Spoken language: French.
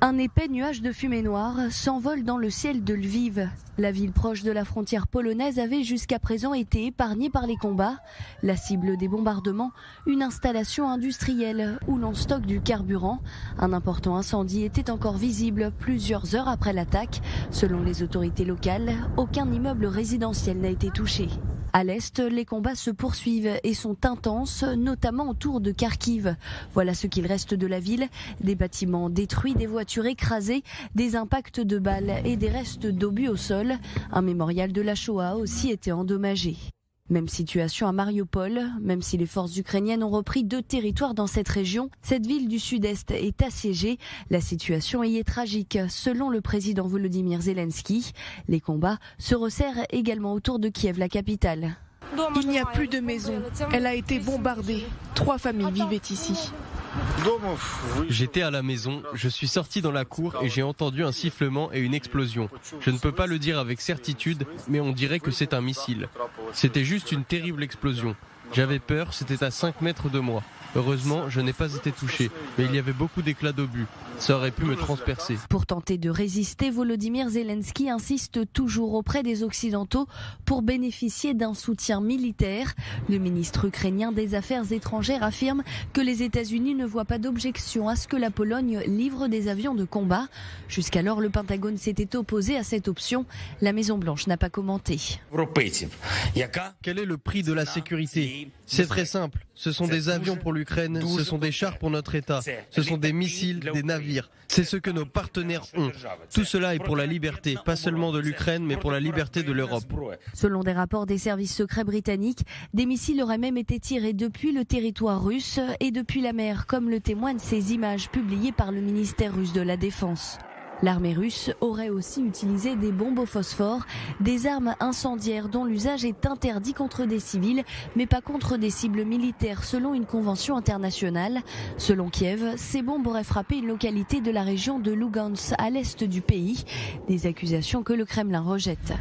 Un épais nuage de fumée noire s'envole dans le ciel de Lviv. La ville proche de la frontière polonaise avait jusqu'à présent été épargnée par les combats. La cible des bombardements, une installation industrielle où l'on stocke du carburant. Un important incendie était encore visible plusieurs heures après l'attaque. Selon les autorités locales, aucun immeuble résidentiel n'a été touché. À l'est, les combats se poursuivent et sont intenses, notamment autour de Kharkiv. Voilà ce qu'il reste de la ville. Des bâtiments détruits, des voitures écrasées, des impacts de balles et des restes d'obus au sol. Un mémorial de la Shoah a aussi été endommagé. Même situation à Mariupol, même si les forces ukrainiennes ont repris 2 territoires dans cette région, cette ville du sud-est est assiégée. La situation y est tragique, selon le président Volodymyr Zelensky. Les combats se resserrent également autour de Kiev, la capitale. Il n'y a plus de maison, elle a été bombardée. 3 familles vivaient ici. J'étais à la maison, je suis sorti dans la cour et j'ai entendu un sifflement et une explosion. Je ne peux pas le dire avec certitude, mais on dirait que c'est un missile. C'était juste une terrible explosion. J'avais peur, c'était à 5 mètres de moi. Heureusement, je n'ai pas été touché, mais il y avait beaucoup d'éclats d'obus. Ça aurait pu me transpercer. Pour tenter de résister, Volodymyr Zelensky insiste toujours auprès des Occidentaux pour bénéficier d'un soutien militaire. Le ministre ukrainien des Affaires étrangères affirme que les États-Unis ne voient pas d'objection à ce que la Pologne livre des avions de combat. Jusqu'alors, le Pentagone s'était opposé à cette option. La Maison-Blanche n'a pas commenté. Quel est le prix de la sécurité ? C'est très simple. Ce sont des avions pour l'Ukraine, ce sont des chars pour notre État, ce sont des missiles, des navires. C'est ce que nos partenaires ont. Tout cela est pour la liberté, pas seulement de l'Ukraine, mais pour la liberté de l'Europe. Selon des rapports des services secrets britanniques, des missiles auraient même été tirés depuis le territoire russe et depuis la mer, comme le témoignent ces images publiées par le ministère russe de la Défense. L'armée russe aurait aussi utilisé des bombes au phosphore, des armes incendiaires dont l'usage est interdit contre des civils, mais pas contre des cibles militaires selon une convention internationale. Selon Kiev, ces bombes auraient frappé une localité de la région de Lugansk à l'est du pays, des accusations que le Kremlin rejette.